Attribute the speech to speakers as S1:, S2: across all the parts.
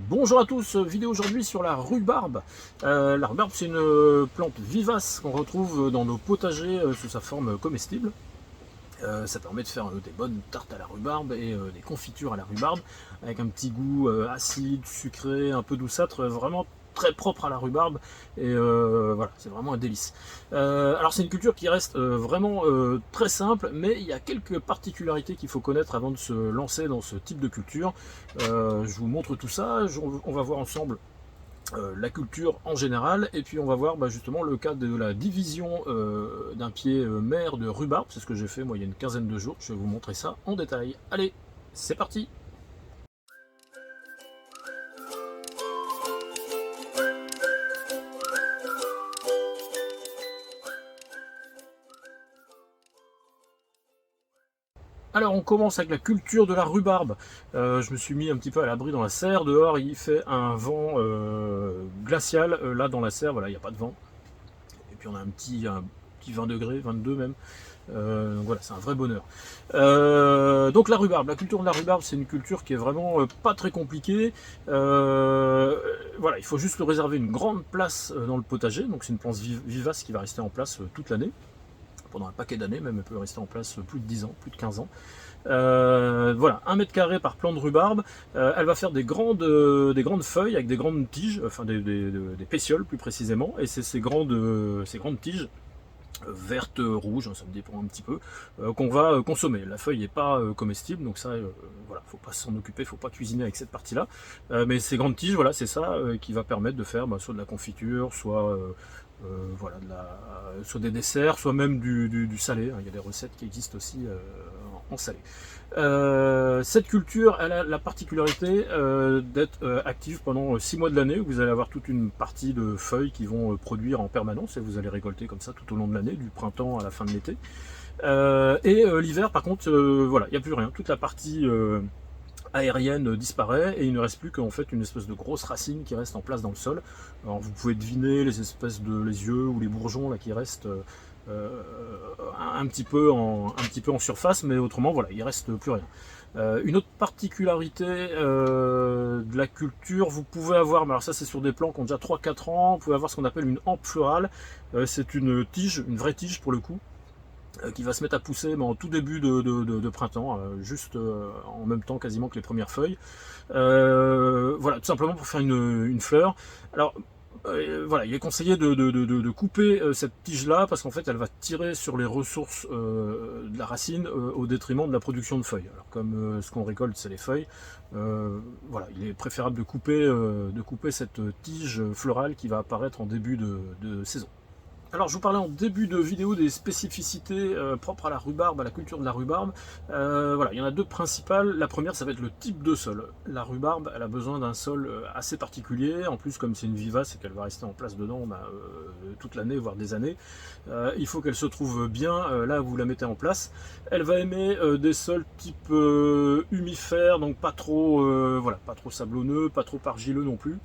S1: Bonjour à tous, vidéo aujourd'hui sur la rhubarbe. La rhubarbe, c'est une plante vivace qu'on retrouve dans nos potagers sous sa forme comestible. Ça permet de faire des bonnes tartes à la rhubarbe et des confitures à la rhubarbe avec un petit goût acide, sucré, un peu douceâtre, vraiment très propre à la rhubarbe et voilà, c'est vraiment un délice. Alors c'est une culture qui reste vraiment très simple, mais il y a quelques particularités qu'il faut connaître avant de se lancer dans ce type de culture. Je vous montre tout ça, on va voir ensemble la culture en général, et puis on va voir justement le cas de la division d'un pied mère de rhubarbe. C'est ce que j'ai fait moi il y a une quinzaine de jours. Je vais vous montrer ça en détail. Allez, c'est parti. Alors on commence avec la culture de la rhubarbe. Je me suis mis un petit peu à l'abri dans la serre. Dehors il fait un vent glacial. Là dans la serre, voilà, il n'y a pas de vent. Et puis on a un petit 20 degrés, 22 même. Donc voilà, c'est un vrai bonheur. Donc la rhubarbe, la culture de la rhubarbe, c'est une culture qui est vraiment pas très compliquée. Voilà, il faut juste le réserver une grande place dans le potager. Donc c'est une plante vivace qui va rester en place toute l'année. Pendant un paquet d'années, même elle peut rester en place plus de 10 ans, plus de 15 ans. Voilà, 1 mètre carré par plant de rhubarbe. Elle va faire des grandes feuilles avec des grandes tiges, enfin des pétioles plus précisément. Et c'est ces grandes tiges verte, rouge, ça me dépend un petit peu, qu'on va consommer. La feuille n'est pas comestible, donc ça, voilà, faut pas s'en occuper, faut pas cuisiner avec cette partie-là. Mais ces grandes tiges, voilà, c'est ça qui va permettre de faire soit de la confiture, soit voilà, soit des desserts, soit même du salé. Il y a des recettes qui existent aussi en salé. Cette culture, elle a la particularité d'être active pendant 6 mois de l'année. Vous allez avoir toute une partie de feuilles qui vont produire en permanence et vous allez récolter comme ça tout au long de l'année, du printemps à la fin de l'été. L'hiver, par contre, voilà, il n'y a plus rien. Toute la partie aérienne disparaît et il ne reste plus qu'en fait une espèce de grosse racine qui reste en place dans le sol. Alors vous pouvez deviner les espèces les yeux ou les bourgeons là qui restent un petit peu en surface, mais autrement voilà, il reste plus rien. Une autre particularité de la culture, vous pouvez avoir, mais alors ça c'est sur des plants qui ont déjà 3-4 ans, vous pouvez avoir ce qu'on appelle une hampe florale. C'est une tige, une vraie tige pour le coup, qui va se mettre à pousser en tout début de printemps, juste en même temps quasiment que les premières feuilles. Voilà, tout simplement pour faire une fleur. Alors voilà, il est conseillé de couper cette tige-là parce qu'en fait elle va tirer sur les ressources de la racine au détriment de la production de feuilles. Alors comme ce qu'on récolte c'est les feuilles, voilà, il est préférable de couper cette tige florale qui va apparaître en début de saison. Alors je vous parlais en début de vidéo des spécificités propres à la rhubarbe, à la culture de la rhubarbe. Voilà, il y en a deux principales. La première, ça va être le type de sol. La rhubarbe, elle a besoin d'un sol assez particulier. En plus, comme c'est une vivace et qu'elle va rester en place dedans toute l'année, voire des années, il faut qu'elle se trouve bien là où vous la mettez en place. Elle va aimer des sols type humifère, donc pas trop, voilà, pas trop sablonneux, pas trop argileux non plus.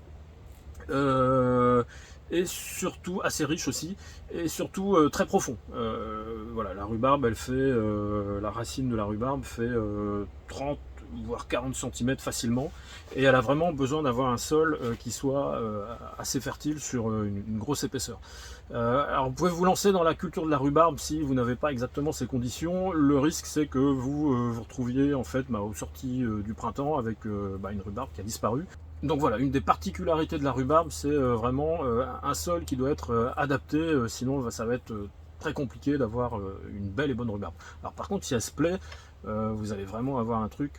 S1: Et surtout assez riche aussi, et surtout très profond. Voilà, la rhubarbe, elle fait, la racine de la rhubarbe fait 30 voire 40 cm facilement, et elle a vraiment besoin d'avoir un sol qui soit assez fertile sur une grosse épaisseur. Alors vous pouvez vous lancer dans la culture de la rhubarbe si vous n'avez pas exactement ces conditions. Le risque c'est que vous vous retrouviez en fait aux sorties du printemps avec une rhubarbe qui a disparu. Donc voilà, une des particularités de la rhubarbe, c'est vraiment un sol qui doit être adapté, sinon ça va être très compliqué d'avoir une belle et bonne rhubarbe. Alors par contre, si elle se plaît, vous allez vraiment avoir un truc,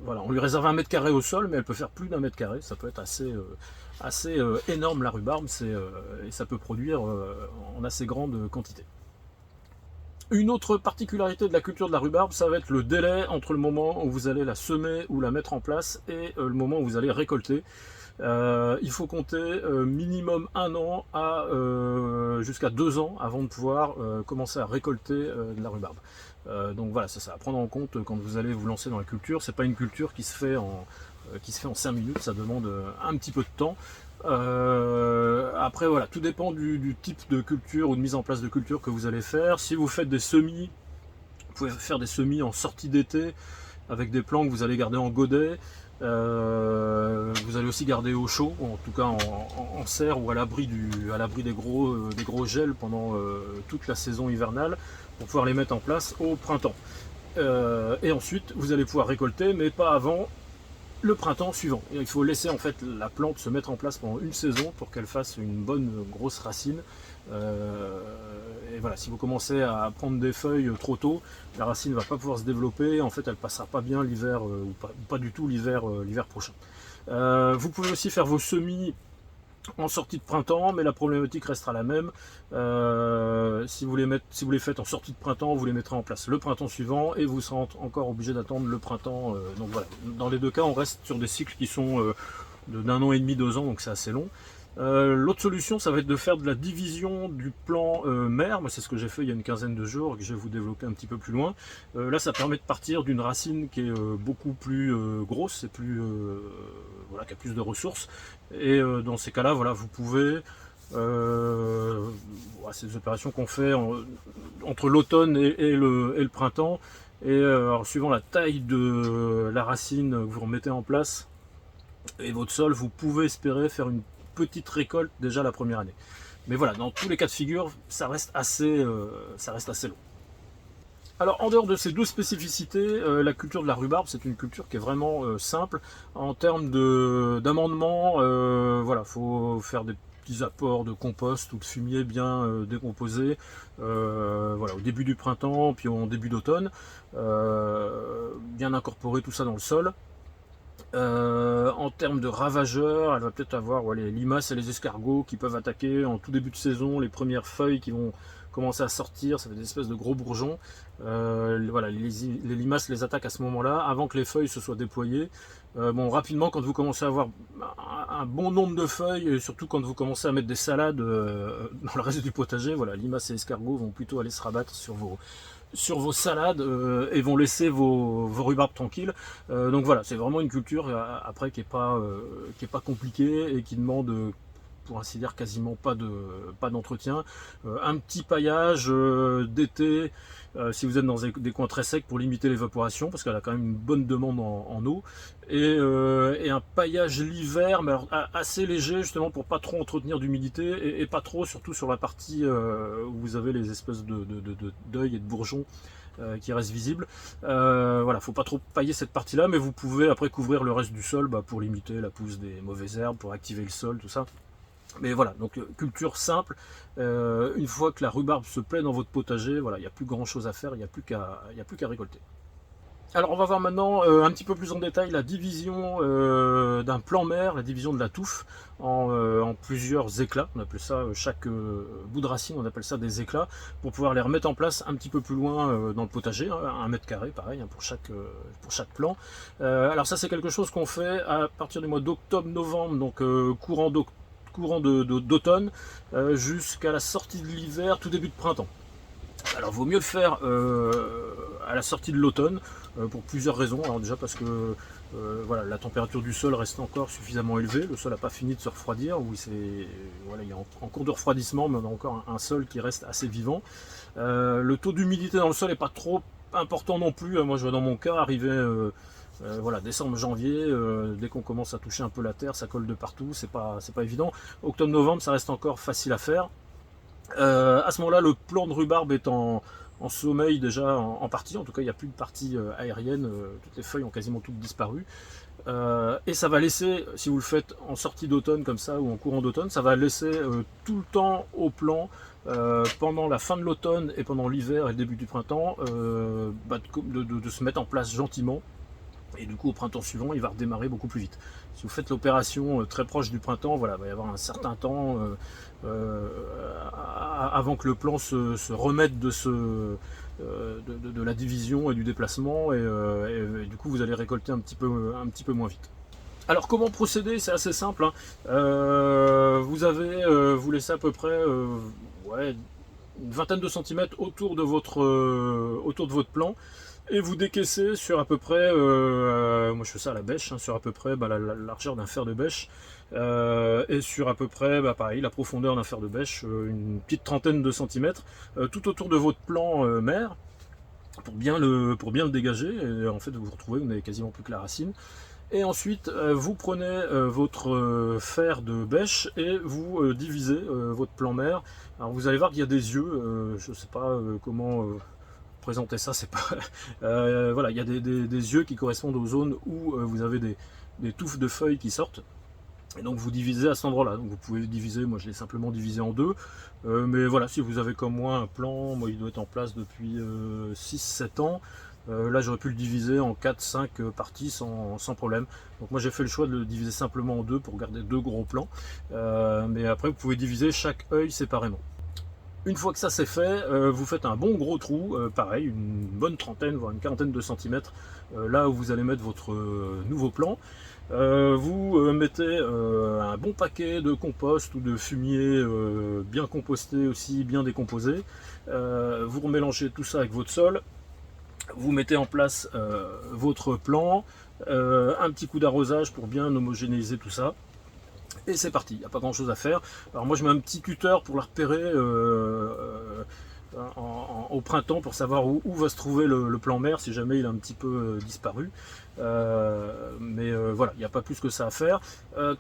S1: voilà, on lui réserve 1 mètre carré au sol, mais elle peut faire plus d'1 mètre carré, ça peut être assez énorme la rhubarbe, et ça peut produire en assez grande quantité. Une autre particularité de la culture de la rhubarbe, ça va être le délai entre le moment où vous allez la semer ou la mettre en place et le moment où vous allez récolter. Il faut compter minimum 1 an à jusqu'à 2 ans avant de pouvoir commencer à récolter de la rhubarbe. Donc voilà, ça va prendre en compte quand vous allez vous lancer dans la culture. C'est pas une culture qui se fait en 5 minutes, ça demande un petit peu de temps. Après voilà, tout dépend du type de culture ou de mise en place de culture que vous allez faire. Si vous faites des semis, vous pouvez faire des semis en sortie d'été avec des plants que vous allez garder en godet. Vous allez aussi garder au chaud, en tout cas en serre ou à l'abri des gros gels pendant toute la saison hivernale pour pouvoir les mettre en place au printemps. Et ensuite, vous allez pouvoir récolter, mais pas avant le printemps suivant. Et il faut laisser en fait la plante se mettre en place pendant une saison pour qu'elle fasse une bonne grosse racine. Et voilà, si vous commencez à prendre des feuilles trop tôt, la racine ne va pas pouvoir se développer. En fait, elle passera pas bien l'hiver ou pas du tout l'hiver prochain. Vous pouvez aussi faire vos semis en sortie de printemps, mais la problématique restera la même. Si vous les faites en sortie de printemps, vous les mettrez en place le printemps suivant et vous serez encore obligé d'attendre le printemps. Donc voilà, dans les deux cas, on reste sur des cycles qui sont d'un an et demi, 2 ans, donc c'est assez long. L'autre solution, ça va être de faire de la division du plan mère. Moi, c'est ce que j'ai fait il y a une quinzaine de jours et que je vais vous développer un petit peu plus loin. Là, ça permet de partir d'une racine qui est beaucoup plus grosse et voilà, qui a plus de ressources. Et dans ces cas-là, voilà, vous pouvez c'est des opérations qu'on fait entre l'automne et le printemps. Et alors, suivant la taille de la racine que vous remettez en place et votre sol, vous pouvez espérer faire une petite récolte déjà la première année. Mais voilà, dans tous les cas de figure, ça reste assez long. Alors en dehors de ces deux spécificités, la culture de la rhubarbe, c'est une culture qui est vraiment simple en termes d'amendement. Voilà, faut faire des petits apports de compost ou de fumier bien décomposé, voilà, au début du printemps, puis au début d'automne, bien incorporer tout ça dans le sol. En termes de ravageurs, elle va peut-être avoir les limaces et les escargots qui peuvent attaquer en tout début de saison les premières feuilles qui vont commencer à sortir, ça fait des espèces de gros bourgeons. Voilà, les limaces les attaquent à ce moment-là, avant que les feuilles se soient déployées. Bon, rapidement, quand vous commencez à avoir un bon nombre de feuilles, et surtout quand vous commencez à mettre des salades dans le reste du potager, voilà, limaces et escargots vont plutôt aller se rabattre sur vos salades et vont laisser vos rhubarbes tranquilles. Donc voilà, c'est vraiment une culture après qui est pas compliquée et qui demande pour ainsi dire quasiment pas d'entretien. Un petit paillage d'été si vous êtes dans des coins très secs pour limiter l'évaporation parce qu'elle a quand même une bonne demande en eau et un paillage l'hiver mais alors assez léger justement pour pas trop entretenir d'humidité et pas trop surtout sur la partie où vous avez les espèces d'œils et de bourgeons qui restent visibles. Voilà, faut pas trop pailler cette partie là mais vous pouvez après couvrir le reste du sol pour limiter la pousse des mauvaises herbes, pour activer le sol, tout ça. Mais voilà, donc culture simple, une fois que la rhubarbe se plaît dans votre potager, voilà, il n'y a plus grand chose à faire, il n'y a plus qu'à récolter. Alors on va voir maintenant un petit peu plus en détail la division d'un plan mère, la division de la touffe en plusieurs éclats. On appelle ça, chaque bout de racine, on appelle ça des éclats, pour pouvoir les remettre en place un petit peu plus loin dans le potager, 1 m², pareil, pour chaque plan. Alors ça c'est quelque chose qu'on fait à partir du mois d'octobre-novembre, donc courant d'automne jusqu'à la sortie de l'hiver, tout début de printemps. Alors vaut mieux le faire à la sortie de l'automne pour plusieurs raisons. Alors déjà parce que voilà, la température du sol reste encore suffisamment élevée, le sol n'a pas fini de se refroidir, voilà, il est en cours de refroidissement, mais on a encore un sol qui reste assez vivant. Le taux d'humidité dans le sol n'est pas trop important non plus. Moi je vois dans mon cas arriver voilà, décembre, janvier, dès qu'on commence à toucher un peu la terre, ça colle de partout, c'est pas évident. Octobre-novembre, ça reste encore facile à faire. À ce moment-là, le plant de rhubarbe est en sommeil déjà en partie, en tout cas il n'y a plus de partie aérienne, toutes les feuilles ont quasiment toutes disparu. Et ça va laisser, si vous le faites en sortie d'automne comme ça ou en courant d'automne, ça va laisser tout le temps au plant pendant la fin de l'automne et pendant l'hiver et le début du printemps de se mettre en place gentiment. Et du coup, au printemps suivant, il va redémarrer beaucoup plus vite. Si vous faites l'opération très proche du printemps, voilà, il va y avoir un certain temps avant que le plant se remette de la division et du déplacement, et du coup, vous allez récolter un petit peu moins vite. Alors, comment procéder? C'est assez simple. Vous laissez à peu près une vingtaine de centimètres autour de votre plant. Et vous décaissez sur à peu près, moi je fais ça à la bêche, sur à peu près la largeur d'un fer de bêche, et sur à peu près, pareil, la profondeur d'un fer de bêche, une petite trentaine de centimètres, tout autour de votre plant mère, pour bien le dégager, et en fait vous vous retrouvez, vous n'avez quasiment plus que la racine. Et ensuite, vous prenez votre fer de bêche et vous divisez votre plan mer. Alors vous allez voir qu'il y a des yeux, je ne sais pas comment présenter ça, c'est pas. Voilà, il y a des yeux qui correspondent aux zones où vous avez des touffes de feuilles qui sortent. Et donc vous divisez à cet endroit-là. Donc vous pouvez diviser, moi je l'ai simplement divisé en deux. Mais voilà, si vous avez comme moi un plan, moi il doit être en place depuis 6-7 ans. Là j'aurais pu le diviser en 4-5 parties sans problème. Donc moi j'ai fait le choix de le diviser simplement en deux pour garder deux gros plans. Mais après vous pouvez diviser chaque œil séparément. Une fois que ça c'est fait, vous faites un bon gros trou, pareil, une bonne trentaine, voire une quarantaine de centimètres, là où vous allez mettre votre nouveau plan. Vous mettez un bon paquet de compost ou de fumier bien composté aussi, bien décomposé. Vous remélangez tout ça avec votre sol. Vous mettez en place votre plan, un petit coup d'arrosage pour bien homogénéiser tout ça. Et c'est parti, il n'y a pas grand chose à faire. Alors moi je mets un petit cutter pour la repérer au printemps pour savoir où va se trouver le plan mer si jamais il a un petit peu disparu. Mais voilà, il n'y a pas plus que ça à faire.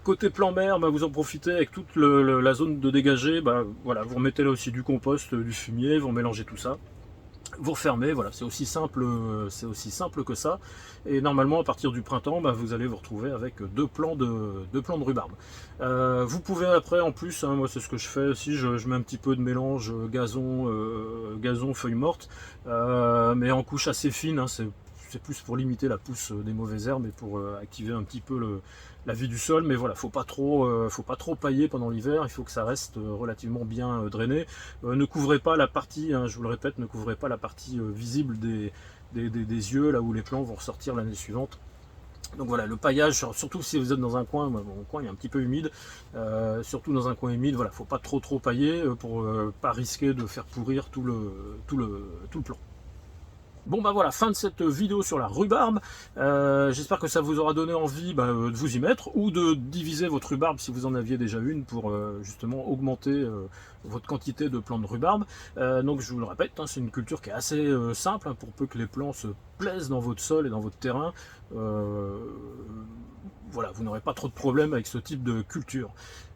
S1: Côté plan mer, bah, vous en profitez avec toute la zone de dégagé. Bah, voilà, vous remettez là aussi du compost, du fumier, vous mélangez tout ça. Vous refermez, voilà, c'est aussi simple que ça. Et normalement, à partir du printemps, bah, vous allez vous retrouver avec deux plants de rhubarbe. Vous pouvez après, en plus, hein, moi c'est ce que je fais aussi, je mets un petit peu de mélange gazon, feuilles mortes, mais en couche assez fine, hein, c'est plus pour limiter la pousse des mauvaises herbes et pour activer un petit peu la vie du sol, mais voilà, faut pas trop pailler pendant l'hiver, il faut que ça reste relativement bien drainé. Ne couvrez pas la partie, hein, je vous le répète, ne couvrez pas la partie visible des yeux, là où les plants vont ressortir l'année suivante. Donc voilà, le paillage, surtout si vous êtes dans un coin, mon coin est un petit peu humide, surtout dans un coin humide, voilà, faut pas trop pailler pour pas risquer de faire pourrir tout le plan. Bon bah voilà, fin de cette vidéo sur la rhubarbe. J'espère que ça vous aura donné envie de vous y mettre ou de diviser votre rhubarbe si vous en aviez déjà une pour justement augmenter votre quantité de plants de rhubarbe. Donc je vous le répète, hein, c'est une culture qui est assez simple, hein, pour peu que les plants se plaisent dans votre sol et dans votre terrain. Voilà, vous n'aurez pas trop de problèmes avec ce type de culture.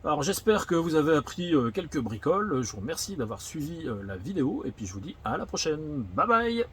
S1: Alors j'espère que vous avez appris quelques bricoles. Je vous remercie d'avoir suivi la vidéo et puis je vous dis à la prochaine. Bye bye!